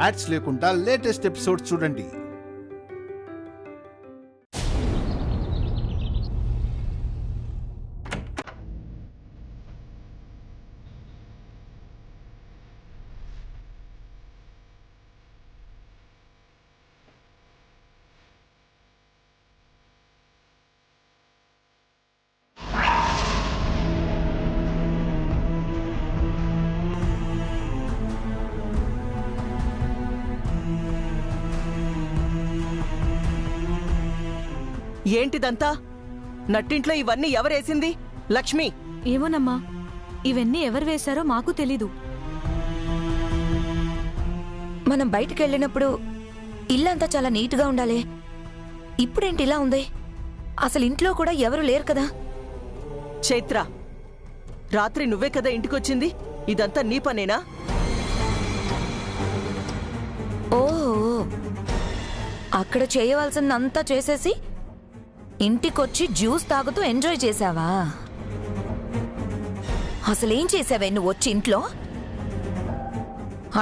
Ads లేకుండా latest episodes చూడండి. ఏంటిదంతా? నట్టింట్లో ఇవన్నీ ఎవరేసింది? లక్ష్మి. ఏమోనమ్మా, ఇవన్నీ ఎవరు వేశారో మాకు తెలీదు. మనం బయటికెళ్ళినప్పుడు ఇల్లంతా చాలా నీట్గా ఉండాలి. ఇప్పుడేంటి ఇలా ఉంది? అసలు ఇంట్లో కూడా ఎవరు లేరు కదా. చైత్ర, రాత్రి నువ్వే కదా ఇంటికొచ్చింది. ఇదంతా నీ పనేనా? ఓహో, అక్కడ చేయవలసిందంతా చేసేసి ఇంటికొచ్చి జ్యూస్ తాగుతూ ఎంజాయ్ చేసావా? అసలేం చేసావే నువ్వు వచ్చి ఇంట్లో?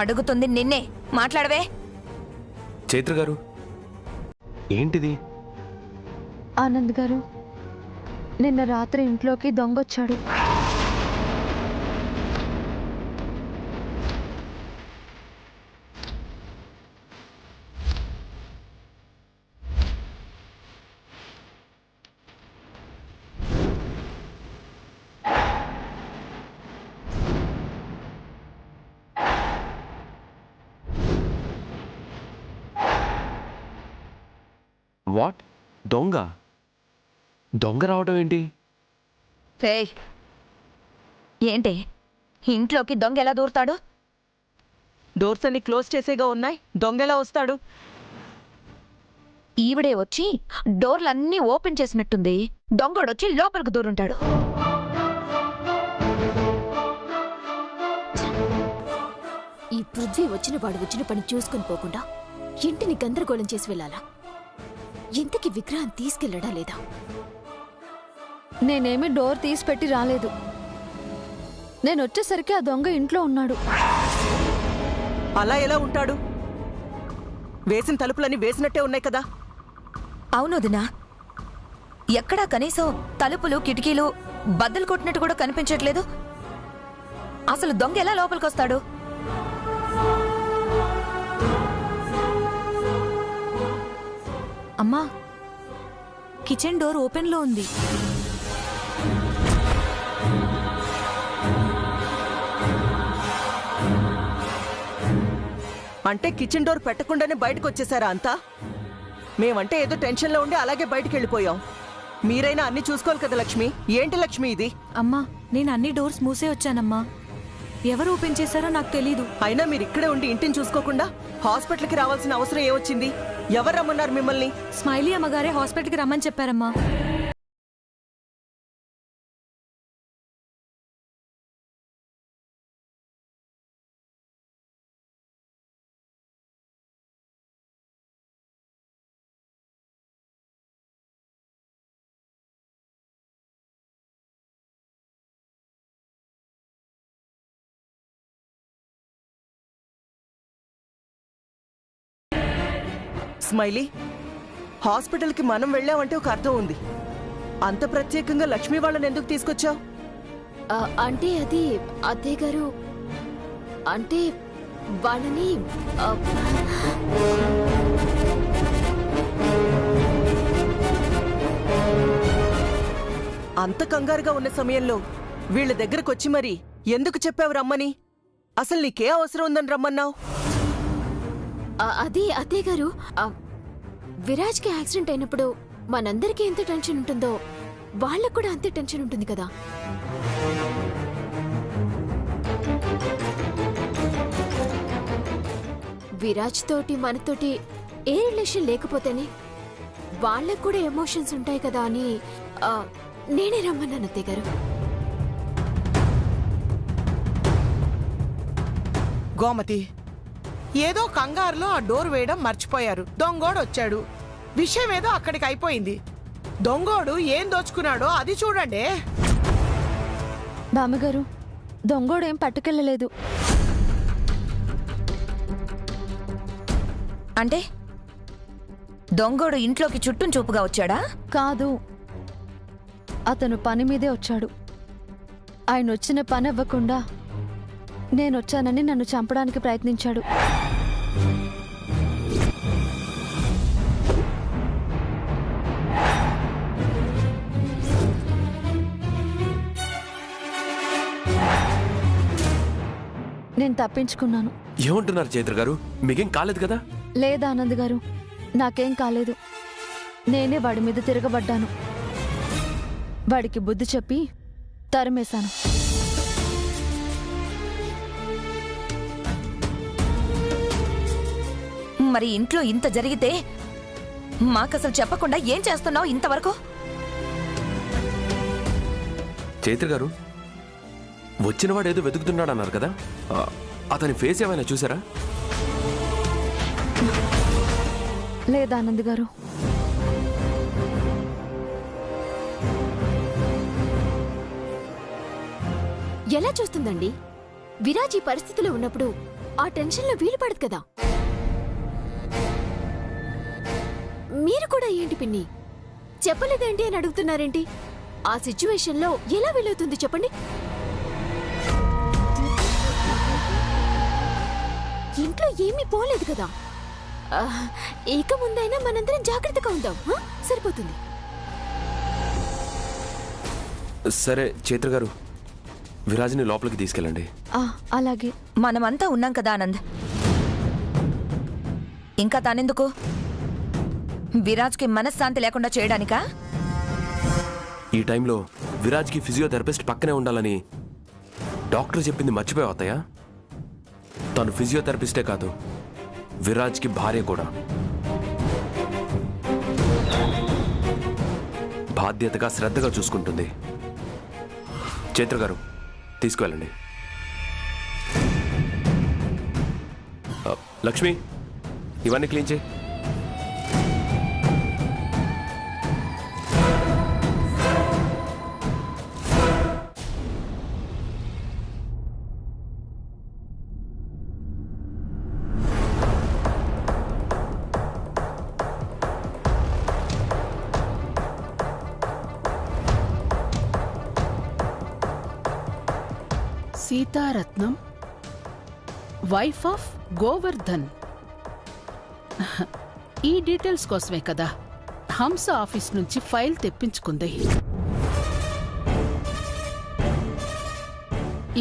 అడుగుతుంది నిన్నే, మాట్లాడవే. చైత్ర గారు, ఏంటిది? ఆనంద్ గారు, నిన్న రాత్రి ఇంట్లోకి దొంగొచ్చాడు. వాట్? దొంగ? దొంగ రావడం ఏంటి? ఏంటి, ఇంట్లోకి దొంగ ఎలా దూరుతాడు? డోర్స్ అన్ని క్లోజ్ చేసేగా ఉన్నాయి, దొంగెలా వస్తాడు? ఈవిడే వచ్చి డోర్లన్నీ ఓపెన్ చేసినట్టుంది. దొంగడొచ్చి లోపలికి దూరుంటాడు. ఈ పృథ్వీ వచ్చిన పని చూసుకుని పోకుండా ఇంటిని గందరగోళం చేసి వెళ్ళాలా? ఇంతకి విగ్రహం తీసుకెళ్లడా లేదా? నేనేమి డోర్ తీసి పెట్టి రాలేదు. నేను వచ్చేసరికి ఆ దొంగ ఇంట్లో ఉన్నాడు. అలా ఎలా ఉంటాడు? వేసిన తలుపులన్నీ వేసినట్టే ఉన్నాయి కదా. అవును వదినా, ఎక్కడా కనీసం తలుపులు కిటికీలు బద్దలు కొట్టినట్టు కూడా కనిపించట్లేదు. అసలు దొంగ ఎలా లోపలికొస్తాడు? అమ్మా, కిచెన్ డోర్ ఓపెన్లో ఉంది. అంటే కిచెన్ డోర్ పెట్టకుండానే బయటకు వచ్చేసారా అంతా? మేమంటే ఏదో టెన్షన్లో ఉండి అలాగే బయటకు వెళ్ళిపోయాం. మీరైనా అన్ని చూసుకోవాలి కదా లక్ష్మి. ఏంటి లక్ష్మి ఇది? అమ్మా, నేను అన్ని డోర్స్ మూసే వచ్చానమ్మా. ఎవరు ఓపెన్ చేశారో నాకు తెలీదు. అయినా మీరు ఇక్కడే ఉండి ఇంటిని చూసుకోకుండా హాస్పిటల్కి రావాల్సిన అవసరం ఏమొచ్చింది? ఎవరు రమ్మన్నారు మిమ్మల్ని? స్మైలీ అమ్మగారే హాస్పిటల్కి రమ్మని చెప్పారమ్మా. స్మైలీ, హాస్పిటల్కి మనం వెళ్ళామంటే ఒక అర్థం ఉంది. అంత ప్రత్యేకంగా లక్ష్మి వాళ్ళని ఎందుకు తీసుకొచ్చావు? అంటే అది అత్తయ్య గారు, అంటే వాళ్ళని అంత కంగారుగా ఉన్న సమయంలో వీళ్ళ దగ్గరకొచ్చి మరి ఎందుకు చెప్పావు రమ్మని? అసలు నీకే అవసరం ఉందని రమ్మన్నావు? అది అత్తయ్య గారు, విరాజ్కి యాక్సిడెంట్ అయినప్పుడు మనందరికీ ఎంత టెన్షన్ ఉంటుందో వాళ్ళకు కూడా అంతే టెన్షన్ ఉంటుంది కదా. విరాజ్ తోటి మనతోటి ఏ రిలేషన్ లేకపోతేనే వాళ్ళకు కూడా ఎమోషన్స్ ఉంటాయి కదా అని నేనే రమ్మన్నాను అత్తయ్య గారు. గోమతి, ఏదో కంగారులో ఆ డోర్ వేయడం మర్చిపోయారు. దొంగోడు వచ్చాడు. విషయం ఏదో అక్కడికి అయిపోయింది. దొంగోడు ఏం దోచుకున్నాడో అది చూడండి. బామ్మగారు, దొంగోడేం పట్టుకెళ్ళలేదు. అంటే దొంగోడు ఇంట్లోకి చుట్టూ చూపుగా వచ్చాడా? కాదు, అతను పని మీదే వచ్చాడు. ఆయన వచ్చిన పని అవ్వకుండా నేనొచ్చానని నన్ను చంపడానికి ప్రయత్నించాడు. నేను తప్పించుకున్నాను. ఏమంటున్నారు చైత్ర గారు? మీకేం కాలేదు కదా? లేదా ఆనంద్ గారు, నాకేం కాలేదు. నేనే వాడి మీద తిరగబడ్డాను. వాడికి బుద్ధి చెప్పి తరిమేశాను. మరి ఇంట్లో ఇంత జరిగితే మాకసలు చెప్పకుండా ఏం చేస్తున్నావు ఇంతవరకు? చైత్ర గారు, వచ్చినవాడు ఏదో వెతుకుతున్నాడు అన్నారు కదా, అతని ఫేస్ ఏమైనా చూసారా? లేదా ఆనంద్ గారు, ఎలా చూస్తుందండి? విరాజ్ ఈ పరిస్థితిలో ఉన్నప్పుడు ఆ టెన్షన్లో వీలు పడదు కదా. మీరు కూడా ఏంటి పిన్ని, చెప్పలేదేంటి అని అడుగుతున్నారేంటి? ఆ సిచ్యువేషన్లో ఎలా వీలవుతుంది చెప్పండి? ఇంట్లో ఏమీ పోలేదు కదా. ఇక ముందైనా మనందరం జాగ్రత్తగా ఉందాం. సరిపోతుంది. సరే చైత్ర గారు, విరాజ్ని లోపలికి తీసుకెళ్ళండి. అలాగే. మనమంతా ఉన్నాం కదా ఆనంద్, ఇంకా తానెందుకు? విరాజ్కి మనశ్శాంతి లేకుండా చేయడానికా? ఈ టైంలో విరాజ్కి ఫిజియోథెరపిస్ట్ పక్కనే ఉండాలని డాక్టర్ చెప్పింది మర్చిపోయావు అత్తయ్య? తను ఫిజియోథెరపిస్టే కాదు, విరాజ్కి భార్య కూడా. బాధ్యతగా శ్రద్ధగా చూసుకుంటుంది. చైత్ర గారు, తీసుకువెళ్ళండి. లక్ష్మి, ఇవన్నీ క్లీన్ చేయి. Seetharatnam, wife of Govardhan. ఈ డీటెయిల్స్ కోసమే కదా హంస ఆఫీస్ నుంచి ఫైల్ తెప్పించుకుంది.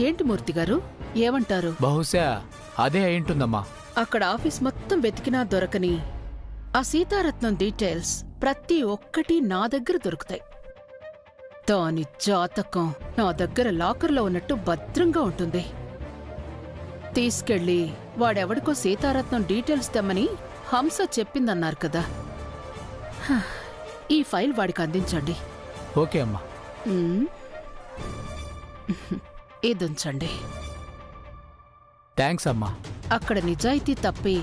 ఏంటి మూర్తి గారు, ఏమంటారు? బహుశా అదే అయింటుందమ్మా. అక్కడ ఆఫీస్ మొత్తం వెతికినా దొరకని ఆ సీతారత్నం డీటెయిల్స్ ప్రతి ఒక్కటి నా దగ్గర దొరుకుతాయి. దాని జాతకం నా దగ్గర లాకర్లో ఉన్నట్టు భద్రంగా ఉంటుంది. తీసుకెళ్ళి వాడెవడికో సీతారత్నం డీటెయిల్స్ తెమ్మని హంస చెప్పిందన్నారు కదా, ఈ ఫైల్ వాడికి అందించండి. ఓకే అమ్మా. ఇదుంచండి. థ్యాంక్స్ అమ్మా. అక్కడ నిజాయితీ తప్పి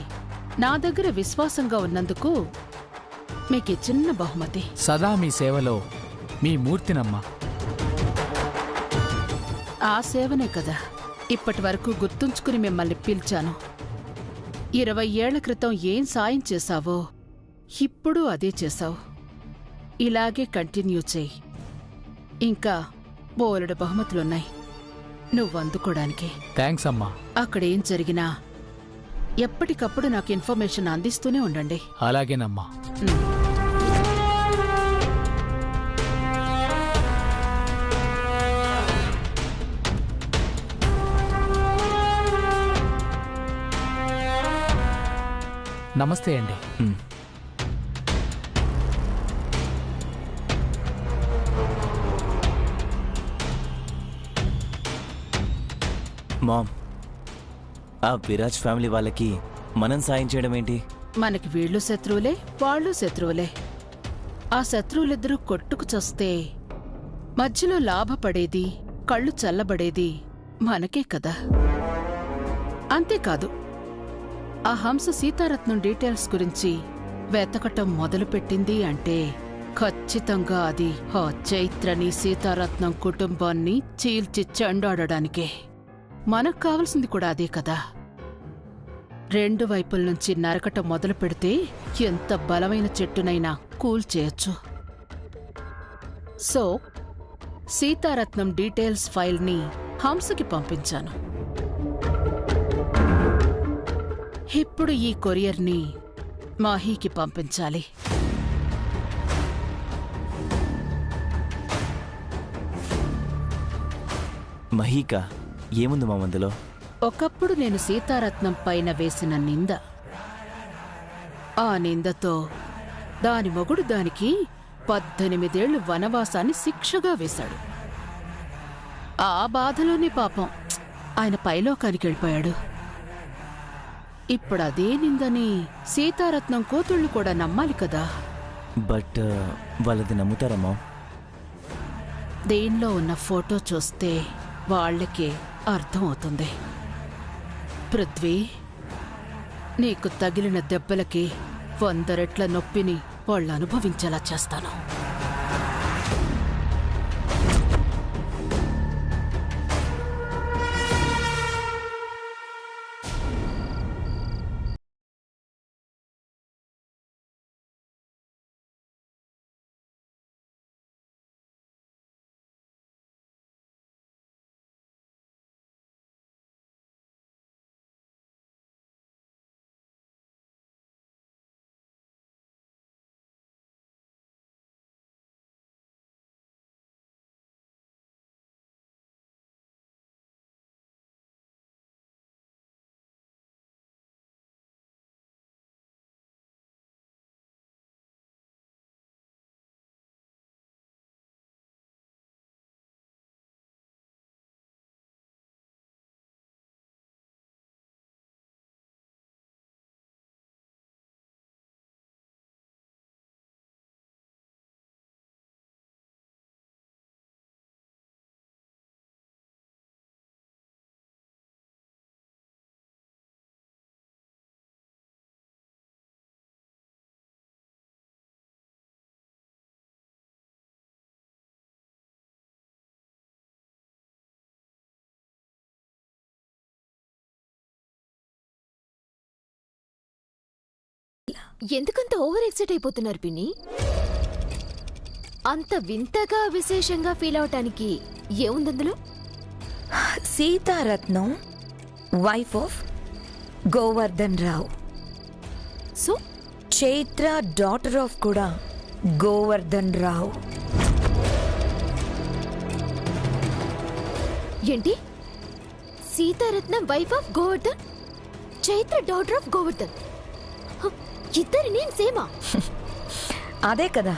నా దగ్గర విశ్వాసంగా ఉన్నందుకు మీకు చిన్న బహుమతి. సదా మీ సేవలో మీ మూర్తినమ్మా. ఆ సేవనే కదా ఇప్పటి వరకు గుర్తుంచుకుని మిమ్మల్ని పిలిచాను. 20 ఏళ్ల క్రితం ఏం సాయం చేశావో ఇప్పుడు అదే చేశావు. ఇలాగే కంటిన్యూ చేయి. ఇంకా బోలెడు బహుమతులున్నాయి నువ్వు అందుకోడానికి. థ్యాంక్స్ అమ్మా. అక్కడేం జరిగినా ఎప్పటికప్పుడు నాకు ఇన్ఫర్మేషన్ అందిస్తూనే ఉండండి. అలాగేనమ్మా. నమస్తే అండి. మామ్, ఆ విరాజ్ ఫ్యామిలీ వాళ్ళకి మనం సాయం చేయడం ఏంటి? మనకి వీళ్ళు శత్రువులే, వాళ్ళు శత్రువులే. ఆ శత్రువులిద్దరూ కొట్టుకు చస్తే మధ్యలో లాభపడేది, కళ్ళు చల్లబడేది మనకే కదా. అంతేకాదు, ఆ హంస సీతారత్నం డీటెయిల్స్ గురించి వెతకటం మొదలుపెట్టింది అంటే ఖచ్చితంగా అది ఆ చైత్రని, సీతారత్నం కుటుంబాన్ని చీల్చి చెండాడడానికే. మనకు కావలసింది కూడా అదే కదా. రెండు వైపుల నుంచి నరకటం మొదలు పెడితే ఎంత బలమైన చెట్టునైనా కూల్చేయొచ్చు. సో సీతారత్నం డీటెయిల్స్ ఫైల్ని హంసకి పంపించాను. ఇప్పుడు ఈ కొరియర్ని మాహీకి పంపించాలి. మహీకా ఏముంది మా మందులో? ఒకప్పుడు నేను సీతారత్నం పైన వేసిన నింద. ఆ నిందతో దాని మొగుడు దానికి 18 ఏళ్లు వనవాసాన్ని శిక్షగా వేశాడు. ఆ బాధలోనే పాపం ఆయన పైలోకానికి వెళ్ళిపోయాడు. ఇప్పుడదే నిందని సీతారత్నం కూతుళ్ళు కూడా నమ్మాలి కదా. బట్ వాళ్ళది నమ్ముతారమ్మా? దేనిలో ఉన్న ఫోటో చూస్తే వాళ్ళకే అర్థమవుతుంది. పృథ్వీ, నీకు తగిలిన దెబ్బలకి 100 రెట్ల నొప్పిని వాళ్ళు అనుభవించేలా చేస్తాను. ఎందుకంత ఓవర్ ఎక్సైట్ అయిపోతున్నారు పిన్ని? అంత వింతగా విశేషంగా ఫీల్ అవటానికి ఏముందందులో? Sitaratnam wife of Govardhan Rao. So Chaitra daughter of కూడా గోవర్ధన్ రావు. ఏంటి? Sitaratnam wife of Govardhan, Chaitra daughter of Govardhan. ఇద్దరి నేమ్ సేమా? అదే కదా.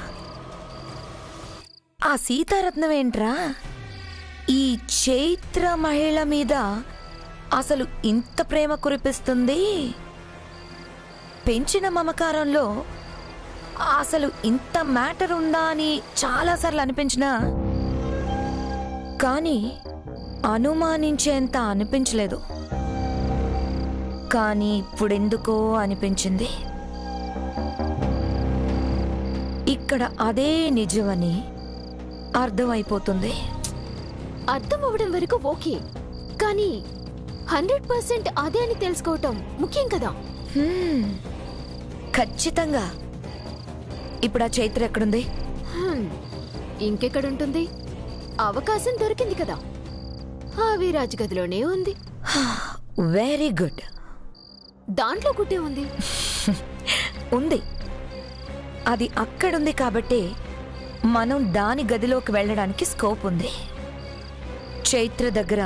ఆ సీతారత్నం ఏంట్రా ఈ చైత్ర మహిళ మీద అసలు ఇంత ప్రేమ కురిపిస్తుంది? పెంచిన మమకారంలో అసలు ఇంత మ్యాటర్ ఉందా అని చాలాసార్లు అనిపించినా కానీ అనుమానించేంత అనిపించలేదు. కానీ ఇప్పుడెందుకో అనిపించింది. ఇక్కడ అదే నిజమని అర్థమైపోతుంది. అర్థం అవ్వడం వరకు ఓకే, కానీ 100% అదే అని తెలుసుకోవటం ముఖ్యం కదా. ఖచ్చితంగా. ఇప్పుడు ఆ చైత్ర ఎక్కడుంది? ఇంకెక్కడుంటుంది? అవకాశం దొరికింది కదా, ఆ విరాజ్ గదిలోనే ఉంది. Very good. దాంట్లో కుట్టే ఉంది. ఉంది. అది అక్కడుంది కాబట్టి మనం దాని గదిలోకి వెళ్ళడానికి స్కోప్ ఉంది. చైత్ర దగ్గర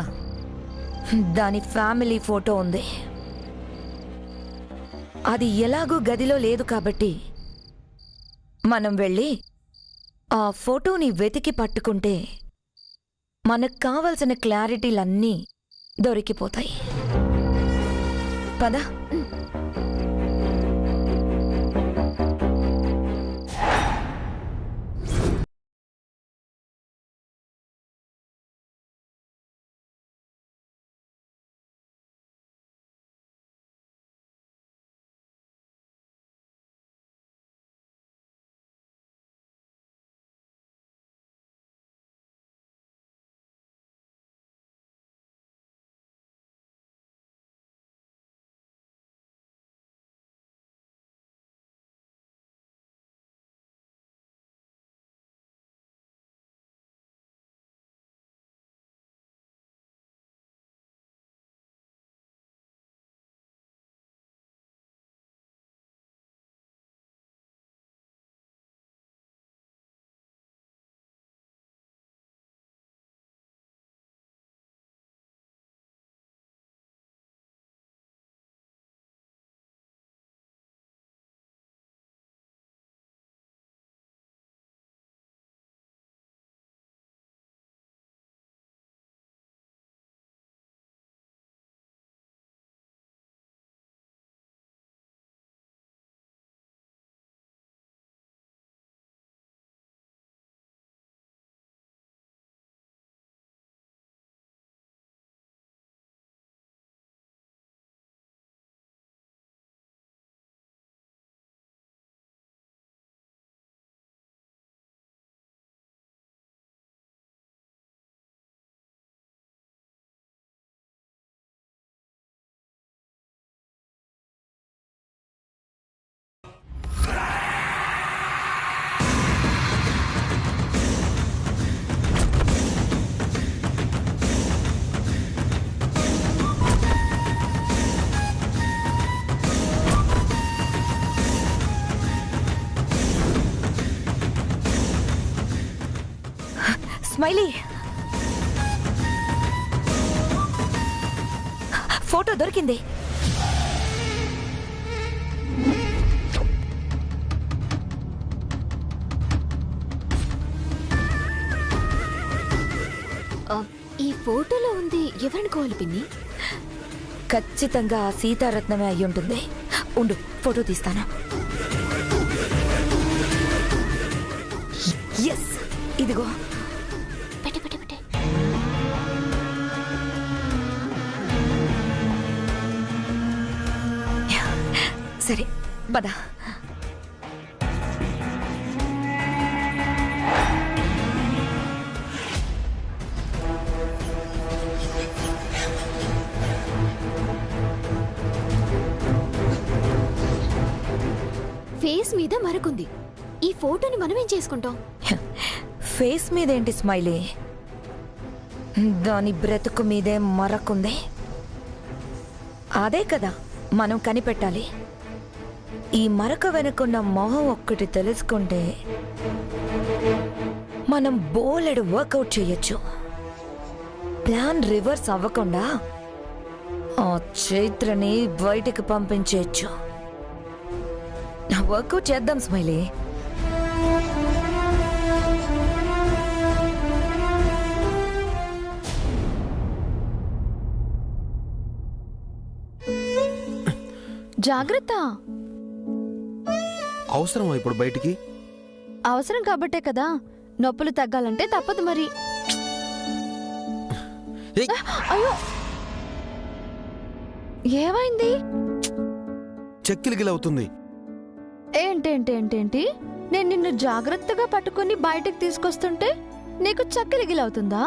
దాని ఫ్యామిలీ ఫోటో ఉంది. అది ఎలాగూ గదిలో లేదు కాబట్టి మనం వెళ్ళి ఆ ఫోటోని వెతికి పట్టుకుంటే మనకు కావలసిన క్లారిటీలన్నీ దొరికిపోతాయి. పద. స్మైలీ, ఫోటో దొరికింది. ఈ ఫోటోలో ఉంది ఎవరనుకోవాలి పిన్ని? ఖచ్చితంగా ఆ సీతారత్నమే అయి ఉంటుంది. ఉండు, ఫోటో తీస్తాను. ఎస్, ఇదిగో. పెట్టే పెట్టే పెట్టే. సరే పద. ఫేస్ మీద మరకుంది. ఈ ఫోటోని మనమేం చేసుకుంటాం? ఫేస్ మీదేంటి స్మైలీ, దాని బ్రతుకు మీదే మరకుంది. అదే కదా మనం కనిపెట్టాలి. ఈ మరక వెనుకున్న మొహం ఒక్కటి తెలుసుకుంటే మనం బోలెడు వర్కౌట్ చేయొచ్చు. ప్లాన్ రివర్స్ అవ్వకుండా ఆ చైత్రని బయటికి పంపించేయచ్చు. వర్కౌట్ చేద్దాం స్మైలీ. జాగ్రత్త. అవసరమా ఇప్పుడు బయటికి? అవసరం కాబట్టే కదా, నొప్పులు తగ్గాలంటే తప్పదు మరి. అయ్యో, ఏమైంది? చెక్కిలిగిలవుతుంది. ఏంటేంటేంటేంటి, నేను నిన్ను జాగ్రత్తగా పట్టుకుని బయటకు తీసుకొస్తుంటే నీకు చక్కెలిగిలవుతుందా?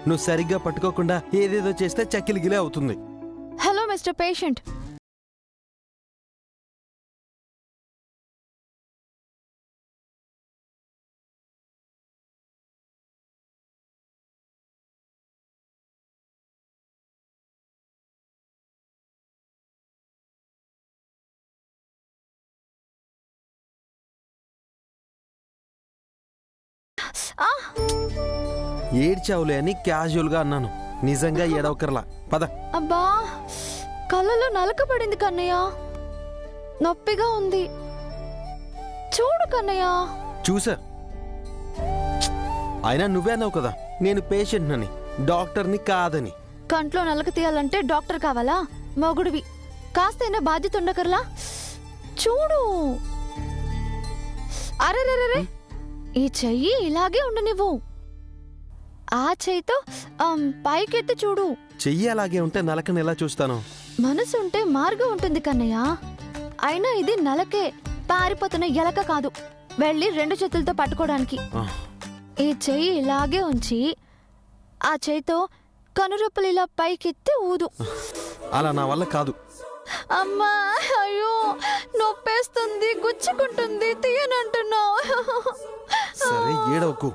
నువ్వు సరిగ్గా పట్టుకోకుండా ఏదేదో చేస్తే చెక్కిలిగిలే అవుతుంది. హలో మిస్టర్ పేషెంట్, ఏడ్చావులే అని క్యాజువల్ గా అన్నాను, నిజంగా ఏడవకర్లా. పద. అబ్బా, కళ్ళలో నలక పడింది కన్నయ్య, నొప్పిగా ఉంది. చూడు కన్నయ్య. చూసా, అయినా నువ్వే అన్నావు కదా నేను పేషెంట్ అని, డాక్టర్ని కాదని. కంట్లో నలక తీయాలంటే డాక్టర్ కావాలా? మొగుడివి, కాస్తైనా బాధ్యత ఉండకర్లా? చూడు. అరెరెరెరే, ఈ చెయ్యి ఇలాగే ఉండు నువ్వు. ఆ చెయ్యితో పైకెత్తి చూడు. చెయ్యి అలాగే ఉంటే నలకని ఎలా చూస్తాను? మనసు ఉంటే మార్గం ఉంటుంది కన్నయ్య. అయినా ఇది నలకే, పారిపోతున్న ఎలక కాదు, వెళ్ళి 2 చేతులతో పట్టుకోవడానికి. ఈ చెయ్యి ఇలాగే ఉంచి ఆ చెయ్యితో కనురెప్పలు ఇలా పైకెత్తి ఊదు. అలా నా వల్ల కాదు. అమ్మా, అయ్యో, నొప్పేస్తుంది, గుచ్చుకుంటుంది, తీయనంటున్నావు. సరే ఏడవకు.